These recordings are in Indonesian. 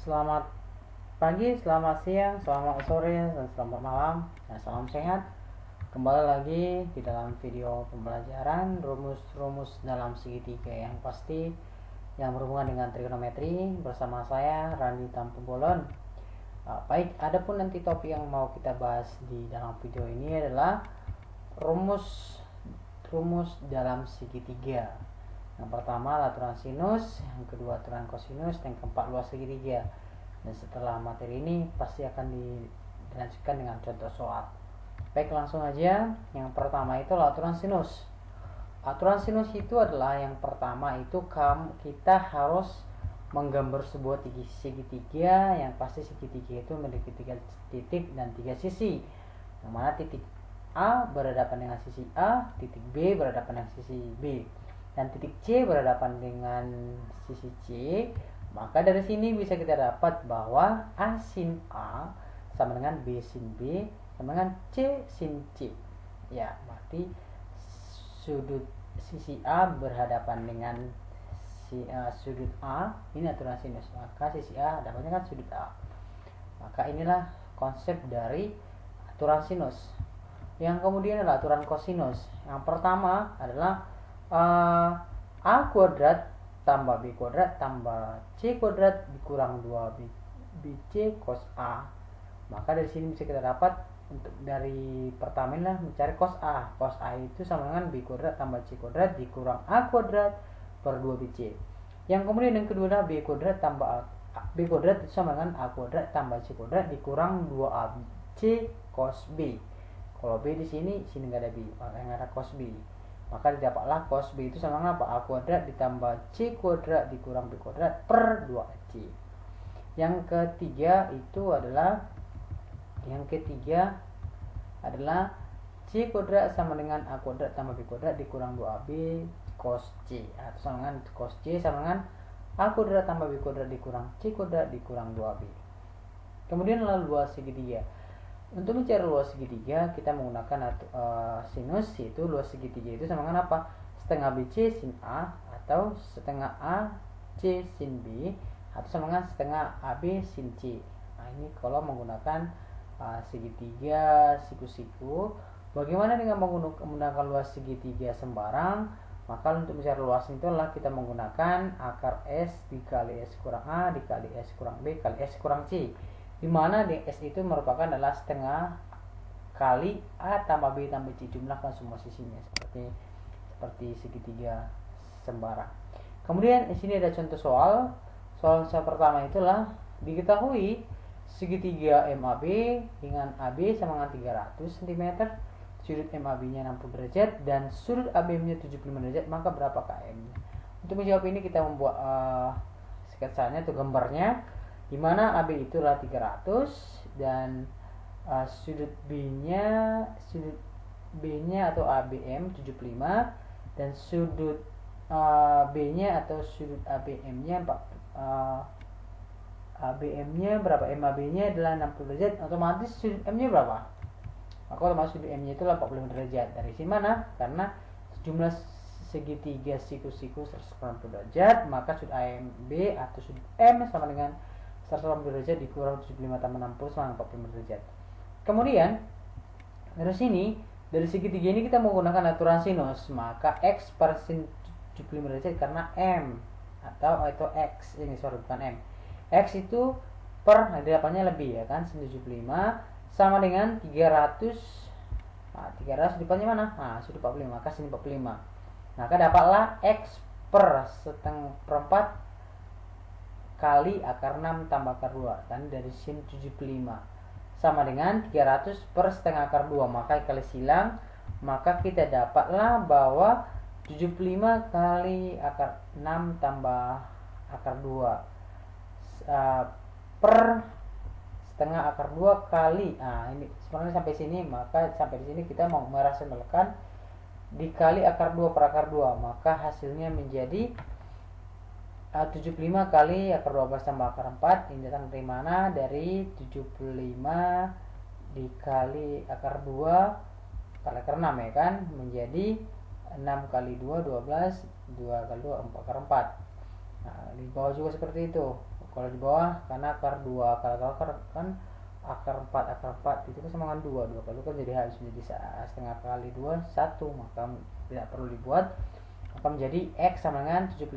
Selamat pagi, selamat siang, selamat sore, dan selamat malam. Salam sehat. Kembali lagi di dalam video pembelajaran rumus-rumus dalam segitiga yang pasti yang berhubungan dengan trigonometri bersama saya Randi Tampubolon. Baik, adapun nanti topik yang mau kita bahas di dalam video ini adalah rumus dalam segitiga. Yang pertama laturan sinus, yang kedua laturan kosinus, yang keempat luas segitiga. Dan setelah materi ini pasti akan dilanjutkan dengan contoh soal. Baik, langsung aja. Yang pertama itu laturan sinus. Laturan sinus itu adalah yang pertama itu kita harus menggambar sebuah segitiga yang pasti segitiga itu memiliki 3 titik dan 3 sisi. Yang mana titik A berhadapan dengan sisi A, titik B berhadapan dengan sisi B, dan titik C berhadapan dengan sisi C. Maka dari sini bisa kita dapat bahwa A sin A sama dengan B sin B sama dengan C sin C. Ya, berarti sudut sisi A berhadapan dengan sudut A, ini aturan sinus. Maka sisi A hadapannya kan sudut A. Maka inilah konsep dari aturan sinus. Yang kemudian adalah aturan kosinus. Yang pertama adalah A kuadrat tambah B kuadrat tambah C kuadrat dikurang 2BC cos A. Maka dari sini bisa kita dapat untuk dari pertama inilah mencari cos A. Cos A itu sama dengan B kuadrat tambah C kuadrat dikurang A kuadrat per 2BC. Yang kemudian yang kedua adalah B kuadrat tambah B kuadrat itu sama dengan A kuadrat tambah C kuadrat dikurang 2AC cos B. Kalau B di sini nggak ada B, maka yang ada cos B. Maka didapatlah cos B itu sama dengan apa? A kuadrat ditambah C kuadrat dikurang B kuadrat per 2AC. Yang ketiga adalah C kuadrat sama dengan A kuadrat tambah B kuadrat dikurang 2AB cos C. Atau sama dengan cos C sama dengan A kuadrat tambah B kuadrat dikurang C kuadrat dikurang 2AB. Kemudian lalu luas segitiga. Untuk mencari luas segitiga kita menggunakan sinus, yaitu luas segitiga itu sama dengan apa? Setengah BC sin A atau setengah AC sin B atau sama dengan setengah AB sin C. Nah, ini kalau menggunakan segitiga siku-siku. Bagaimana dengan menggunakan luas segitiga sembarang? Maka untuk mencari luas itu adalah kita menggunakan akar S dikali S kurang A dikali S kurang B kali S kurang C, di mana S itu merupakan adalah setengah kali A tambah B tambah C, jumlahkan semua sisinya seperti segitiga sembarang. Kemudian di sini ada contoh soal. Soal pertama itulah diketahui segitiga MAB dengan AB sama dengan 300 cm, sudut MAB-nya 60 derajat dan sudut AB-nya 75 derajat, maka berapa km-nya? Untuk menjawab ini kita membuat sketsanya atau gambarnya, di mana AB itu adalah 300 dan sudut B-nya atau ABM 75 dan sudut B-nya atau sudut ABM-nya ABM-nya berapa? MAB-nya adalah 60 derajat, otomatis sudut M-nya berapa? Maka otomatis sudut M-nya itu 45 derajat. Dari sini mana? Karena jumlah segitiga siku-siku 180 derajat, maka sudut AB atau sudut M sama dengan 180 derajat dikurang 75 tambah 60 sama 45 derajat. Kemudian dari sini, dari segitiga ini kita menggunakan aturan sinus, maka X per sin 75 derajat karena M atau X ini bukan M. X itu per hadapannya lebih ya kan, sin 75 sama dengan 300. Nah, 300 di depannya mana? Nah, sudut 45, maka sin 45. Maka dapatlah X per setengah perempat kali akar 6 tambah akar 2, dan dari sin 75 sama dengan 300 per setengah akar 2, maka kali silang, maka kita dapatlah bahwa 75 kali akar 6 tambah akar 2 per setengah akar 2 kali, nah ini sebenarnya sampai sini, maka sampai di sini kita mau merasionalkan dikali akar 2 per akar 2, maka hasilnya menjadi 75 kali akar 12 tambah akar 4. Ini datang dari mana? Dari 75 dikali akar 2 kali akar 6 ya kan, menjadi 6 kali 2 12, 2 kali 2 4 akar 4. Nah, di bawah juga seperti itu. Kalau di bawah karena akar 2, kalau akar kan akar 4 itu kan sama dengan 2 kali kan jadi harus menjadi setengah kali 2 1, maka tidak perlu dibuat, maka menjadi X sama dengan 75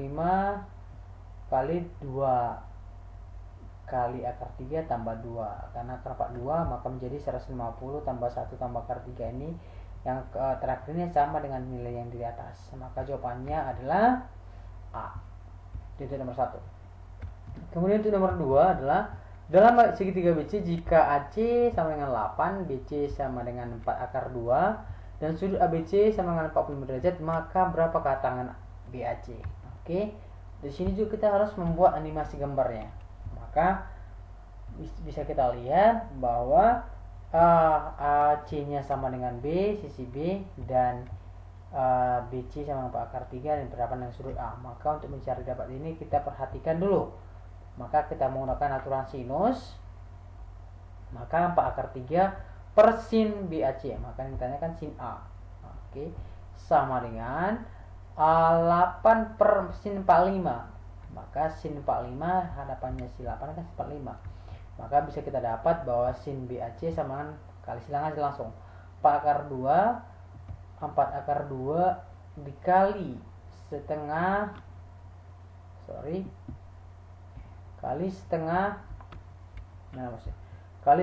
kali 2 kali akar 3 tambah 2, karena akar 42 maka menjadi 150 tambah 1 tambah akar 3 ini yang terakhir ini sama dengan nilai yang di atas, maka jawabannya adalah A. Itu nomor 1. Kemudian untuk nomor 2 adalah dalam segitiga BC jika AC sama dengan 8, BC sama dengan 4 akar 2 dan sudut ABC sama dengan 45 derajat, maka berapakah tangan BAC? Oke. Di sini juga kita harus membuat animasi gambarnya. Maka bisa kita lihat bahwa AC-nya sama dengan B, sisi B, dan BC sama dengan 4 akar 3 dan berhadapan dengan sudut A. Maka untuk mencari dapat ini kita perhatikan dulu. Maka kita menggunakan aturan sinus. Maka 4 akar 3 per sin BAC. Maka yang ditanyakan sin A. Oke. Sama dengan 8 per sin 45. Maka sin 45 hadapannya sin 8 kan sin 45. Maka bisa kita dapat bahwa sin BAC sama dengan kali silang aja langsung 4 akar 2 dikali setengah kali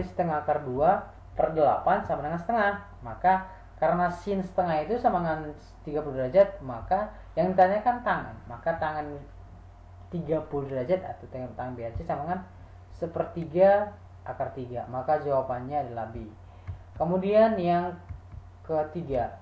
setengah akar 2 per 8 sama dengan setengah. Maka karena sin setengah itu sama dengan 30 derajat, maka yang ditanyakan tangan, maka tangan 30 derajat atau tangan BAC sama dengan sepertiga akar 3, maka jawabannya adalah B. Kemudian yang ketiga,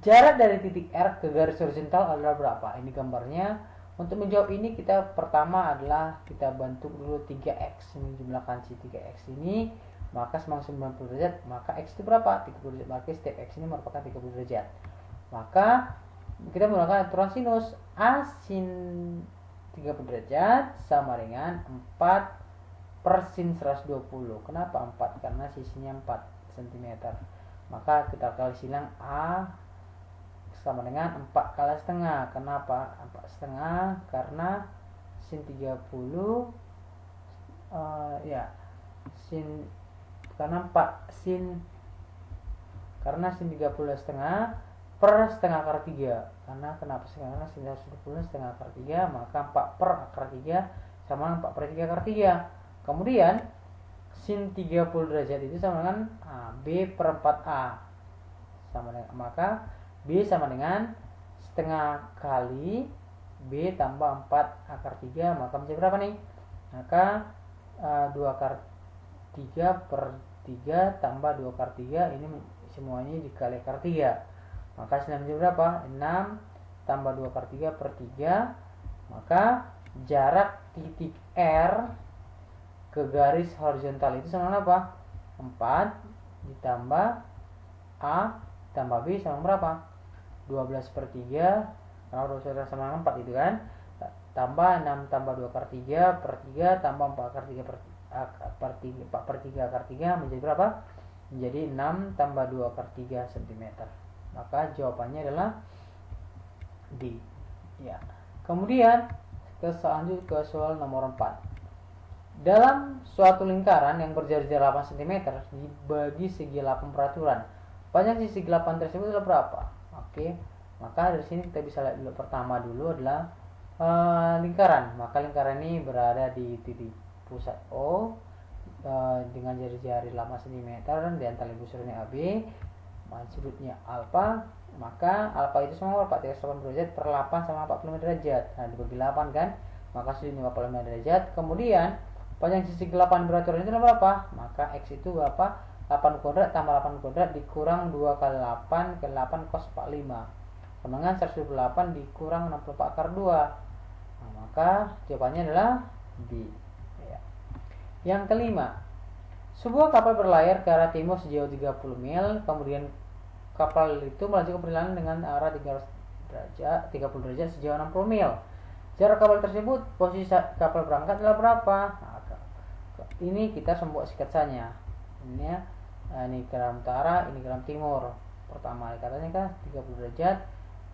jarak dari titik R ke garis horizontal adalah berapa? Ini gambarnya. Untuk menjawab ini kita pertama adalah kita bentuk dulu 3x, ini jumlahkan si 3x ini, maka sama 90 derajat, maka x itu berapa? 30 derajat, maka setiap x ini merupakan 30 derajat. Maka kita menggunakan aturan sinus, A sin 30 derajat sama dengan 4 per sin 120. Kenapa 4? Karena sisinya 4 cm. Maka kita kali silang A sama dengan 4 kali setengah. Kenapa 4 setengah? Karena sin 30 karena sin 30 setengah per setengah akar 3. Karena kenapa setengah? Karena sin 120 setengah akar 3, maka 4 per akar 3 sama 4 per 3 akar 3. Kemudian sin 30 derajat itu sama dengan B per 4A. Sama dengan, maka B sama dengan setengah kali B tambah 4 akar 3, maka menjadi berapa nih? Maka 2 akar 3 per 3 tambah 2 akar 3, ini semuanya dikali akar 3. Maka hasilnya menjadi berapa? 6 tambah 2 akar 3 per 3. Maka jarak titik R ke garis horizontal itu sama dengan apa? 4 ditambah A tambah B sama berapa? 12 per 3. Kalau 12 sama dengan 4 itu kan, tambah 6 tambah 2 akar 3 per 3 tambah 4 akar 3 per 4 per 3 akar 3 menjadi berapa? Menjadi 6 tambah 2 akar 3 cm. Maka jawabannya adalah D. Ya. Kemudian lanjut ke soal nomor 4. Dalam suatu lingkaran yang berjarak 8 cm dibagi segi 8 peraturan, panjang sisi 8 tersebut adalah berapa? Oke. Maka dari sini kita bisa lihat dulu, pertama dulu adalah lingkaran. Maka lingkaran ini berada di titik pusat O dengan jari-jari 8 cm di antara busurnya AB, sudutnya alfa. Maka alfa itu sama berapa? 380 derajat per 8 sama 45 derajat. Nah, dibagi 8 kan, maka sudutnya 45 derajat. Kemudian panjang sisi 8 beraturan itu adalah berapa? Maka X itu berapa? 8 kuadrat tambah 8 kuadrat dikurang 2 kali 8 kali 8 cos 45 sama dengan 128 dikurang 64 akar 2. Nah, maka jawabannya adalah B. Ya. Yang kelima, sebuah kapal berlayar ke arah timur sejauh 30 mil, kemudian kapal itu melaju ke perjalanan dengan arah 30 derajat sejauh 60 mil. Jarak kapal tersebut, posisi kapal berangkat adalah berapa? Nah, ini kita membuat sketsanya. Ini ke arah utara, ini ke arah timur. Pertama katanya kan 30 derajat,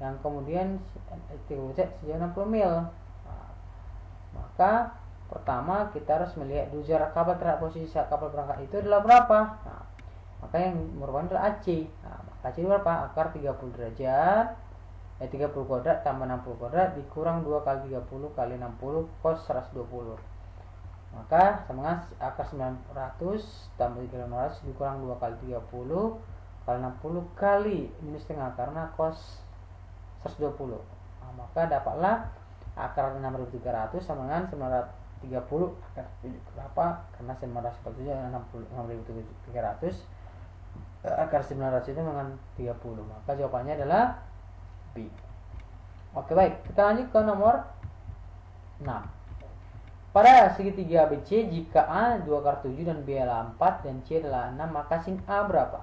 yang kemudian 30 derajat sejauh 60 mil. Nah, Maka pertama kita harus melihat dulu jarak kabel terhadap posisi kabel perangkat itu adalah berapa. Nah, maka yang merupakan adalah AC. Nah, maka AC berapa? Akar 30 derajat 30 kuadrat tambah 60 kuadrat dikurang 2 kali 30 kali 60 cos 120. Maka sama dengan akar 900 tambah 300 dikurang 2 kali 30 kali 60 kali minus setengah karena cos 120. Nah, maka dapatlah akar 6300 sama dengan 930 akar 7 berapa? Karena 947 6300 akar 900 itu dengan 30. Maka jawabannya adalah B. Oke, baik, kita lanjut ke nomor 6. Pada segitiga ABC, jika A 2 akar 7 dan B adalah 4 dan C adalah 6, maka sin A berapa?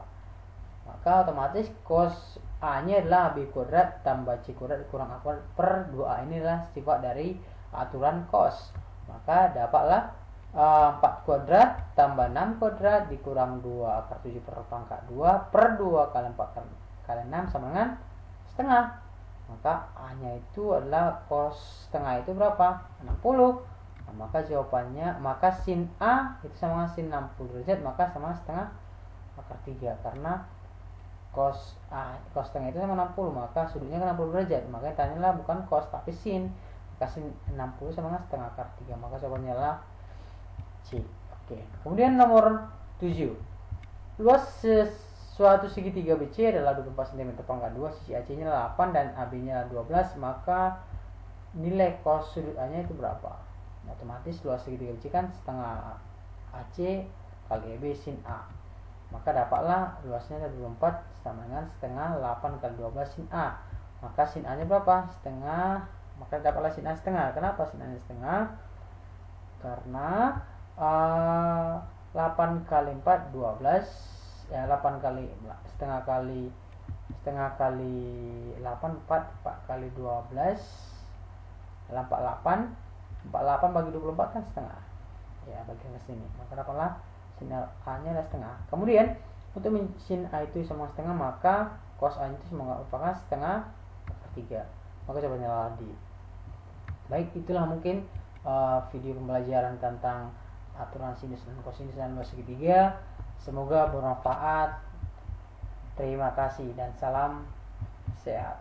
Maka otomatis cos A nya adalah B kuadrat tambah C kuadrat kurang A kuadrat per 2A. Ini adalah sifat dari aturan cos. Maka dapatlah 4 kuadrat tambah 6 kuadrat dikurang 2 akar 7 per pangkat 2 per 2 kali 4 kali 6 sama dengan setengah. Maka A nya itu adalah cos setengah itu berapa? 60. Nah, maka jawabannya, maka sin A itu sama dengan sin 60 derajat, maka sama setengah akar 3 karena cos setengah itu sama 60, maka sudutnya kan 60 derajat. Makanya tanyalah bukan cos tapi sin. Maka sin 60 sama dengan setengah akar 3, maka jawabannya adalah C. Oke. Kemudian nomor 7. Luas suatu segitiga BC adalah 24 cm pangkat 2, sisi AC-nya 8 dan AB-nya 12, maka nilai cos sudut A-nya itu berapa? Otomatis luas segitiga BC kan setengah AC kali AB sin A. Maka dapatlah luasnya 24 sama dengan setengah 8 kali 12 sin A. Maka sin A nya berapa? Setengah. Maka dapatlah sin A setengah. Kenapa sin A nya setengah? Karena 8 kali 4 12 ya, 8 kali setengah kali 8 4 kali 12 adalah 48 bagi 24 kan setengah. Ya, bagi ke sini. Maka dapatlah sin A nya adalah setengah. Kemudian untuk sin A itu sama setengah, maka cos A itu merupakan setengah akar 3. Maka jawabannya adalah D. Baik, itulah mungkin video pembelajaran tentang aturan sinus dan kosinus dan luas segitiga. Semoga bermanfaat. Terima kasih dan salam sehat.